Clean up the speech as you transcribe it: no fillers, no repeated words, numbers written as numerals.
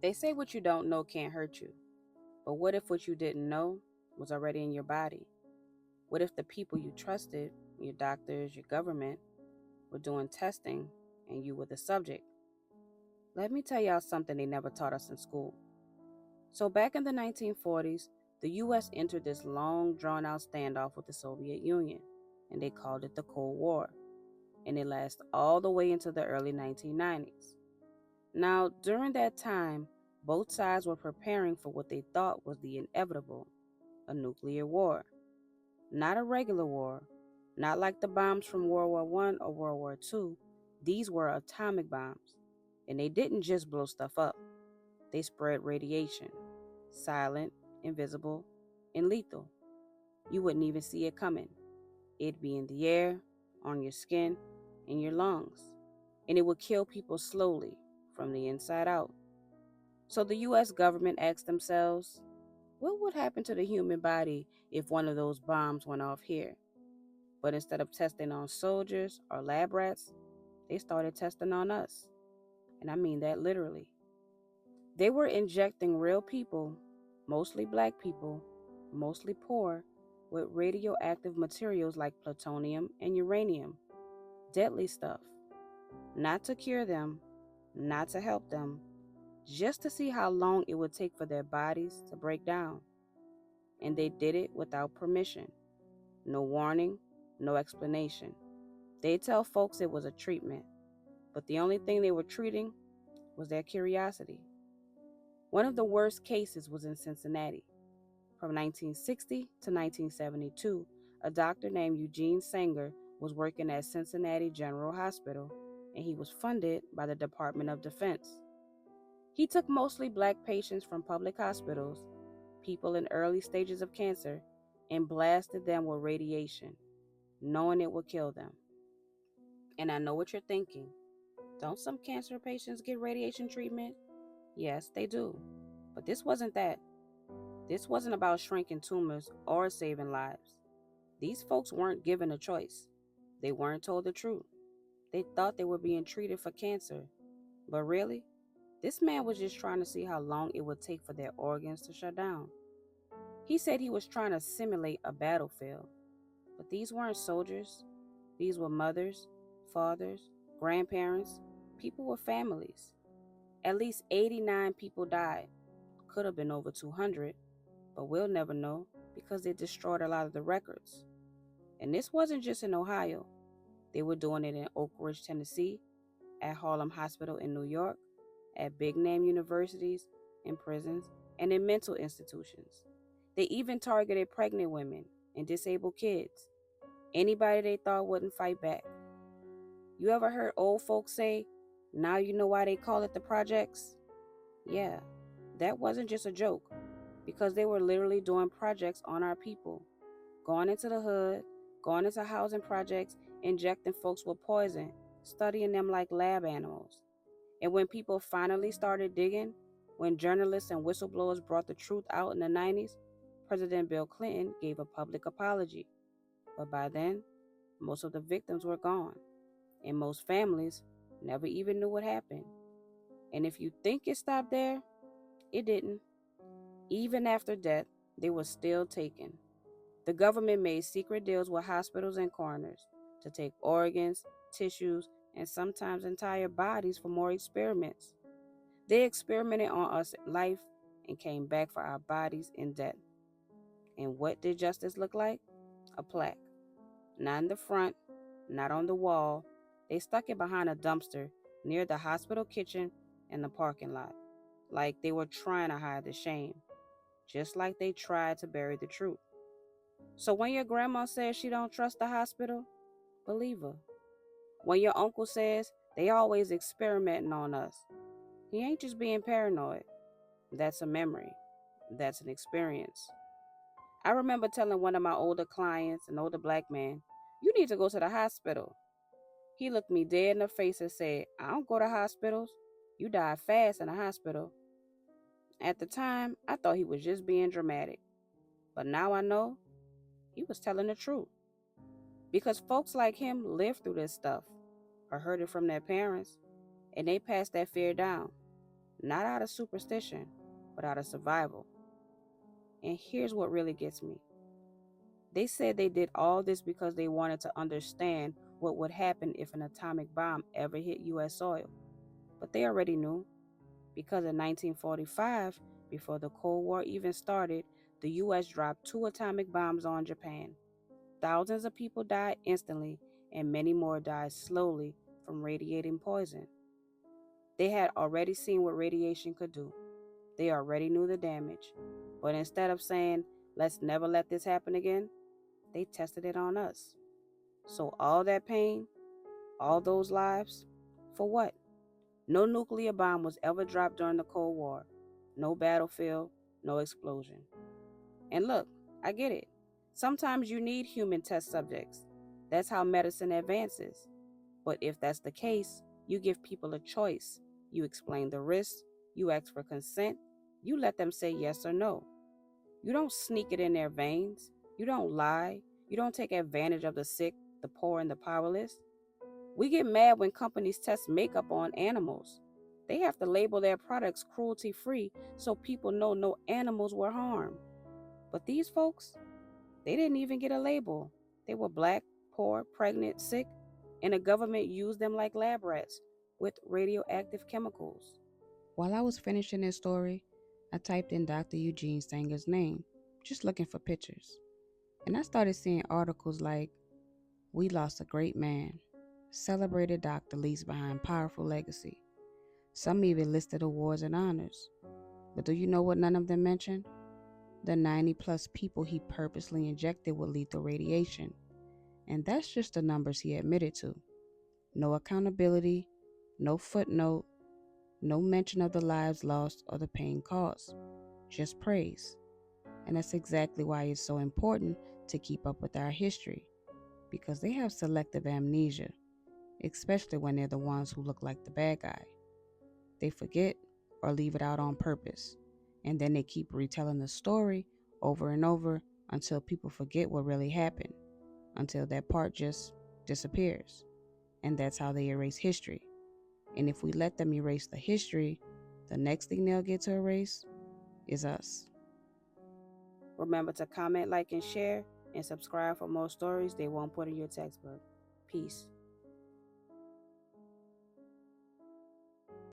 They say what you don't know can't hurt you, but what if what you didn't know was already in your body? What if the people you trusted, your doctors, your government, were doing testing and you were the subject? Let me tell y'all something they never taught us in school. So, back in the 1940s, the US entered this long, drawn out standoff with the Soviet Union, and they called it the Cold War, and it lasted all the way into the early 1990s. Now, during that time, both sides were preparing for what they thought was the inevitable, a nuclear war. Not a regular war, not like the bombs from World War I or World War II. These were atomic bombs, and they didn't just blow stuff up, they spread radiation, silent, invisible, and lethal. You wouldn't even see it coming. It'd be in the air, on your skin, in your lungs, and it would kill people slowly from the inside out. So the US government asked themselves, what would happen to the human body if one of those bombs went off here? But instead of testing on soldiers or lab rats, they started testing on us. And I mean that literally. They were injecting real people, mostly black people, mostly poor, with radioactive materials like plutonium and uranium, deadly stuff. Not to cure them, not to help them, just to see how long it would take for their bodies to break down. And they did it without permission. No warning, no explanation. They tell folks it was a treatment, but the only thing they were treating was their curiosity. One of the worst cases was in Cincinnati. From 1960 to 1972, a doctor named Eugene Sanger was working at Cincinnati General Hospital, and he was funded by the Department of Defense. He took mostly black patients from public hospitals, people in early stages of cancer, and blasted them with radiation, knowing it would kill them. And I know what you're thinking. Don't some cancer patients get radiation treatment? Yes, they do. But this wasn't that. This wasn't about shrinking tumors or saving lives. These folks weren't given a choice. They weren't told the truth. They thought they were being treated for cancer. But really, this man was just trying to see how long it would take for their organs to shut down. He said he was trying to simulate a battlefield. But these weren't soldiers. These were mothers, fathers, grandparents, people with families. At least 89 people died. Could have been over 200, but we'll never know because they destroyed a lot of the records. And this wasn't just in Ohio. They were doing it in Oak Ridge, Tennessee, at Harlem Hospital in New York, at big name universities, in prisons, and in mental institutions. They even targeted pregnant women and disabled kids, anybody they thought wouldn't fight back. You ever heard old folks say, now you know why they call it the projects? Yeah, that wasn't just a joke, because they were literally doing projects on our people, going into the hood, going into housing projects, injecting folks with poison, studying them like lab animals. And when people finally started digging, when journalists and whistleblowers brought the truth out in the 90s, President Bill Clinton gave a public apology. But by then, most of the victims were gone, and most families never even knew what happened. And if you think it stopped there, it didn't. Even after death, they were still taken. The government made secret deals with hospitals and coroners to take organs, tissues, and sometimes entire bodies for more experiments. They experimented on us in life and came back for our bodies in death. And what did justice look like? A plaque. Not in the front, not on the wall. They stuck it behind a dumpster near the hospital kitchen and the parking lot, like they were trying to hide the shame, just like they tried to bury the truth. So when your grandma says she don't trust the hospital, believe her. When your uncle says they always experimenting on us, he ain't just being paranoid. That's a memory. That's an experience. I remember telling one of my older clients, an older black man, you need to go to the hospital. He looked me dead in the face and said, I don't go to hospitals. You die fast in a hospital. At the time, I thought he was just being dramatic. But now I know he was telling the truth. Because folks like him lived through this stuff or heard it from their parents, and they passed that fear down. not out of superstition, but out of survival. And here's what really gets me. They said they did all this because they wanted to understand what would happen if an atomic bomb ever hit US soil. But they already knew, because in 1945, before the Cold War even started, the US dropped 2 atomic bombs on Japan. Thousands of people died instantly, and many more died slowly from radiating poison. They had already seen what radiation could do. They already knew the damage. But instead of saying, let's never let this happen again, they tested it on us. So all that pain, all those lives, for what? No nuclear bomb was ever dropped during the Cold War. No battlefield, no explosion. And look, I get it. Sometimes you need human test subjects. That's how medicine advances. But if that's the case, you give people a choice. You explain the risks, you ask for consent, you let them say yes or no. You don't sneak it in their veins. You don't lie. You don't take advantage of the sick, the poor, and the powerless. We get mad when companies test makeup on animals. They have to label their products cruelty free so people know no animals were harmed. But these folks, they didn't even get a label. They were black, poor, pregnant, sick, and the government used them like lab rats with radioactive chemicals. While I was finishing this story, I typed in Dr. Eugene Sanger's name, just looking for pictures. And I started seeing articles like, "We lost a great man. Celebrated doctor leaves behind powerful legacy." Some even listed awards and honors. But do you know what none of them mentioned? The 90 plus people he purposely injected with lethal radiation. And that's just the numbers he admitted to. No accountability, no footnote, no mention of the lives lost or the pain caused. Just praise. And that's exactly why it's so important to keep up with our history, because they have selective amnesia, especially when they're the ones who look like the bad guy. They forget or leave it out on purpose, and then they keep retelling the story over and over until people forget what really happened, until that part just disappears. And that's how they erase history. And if we let them erase the history, the next thing they'll get to erase is us. Remember to comment, like, and share, and subscribe for more stories they won't put in your textbook. Peace.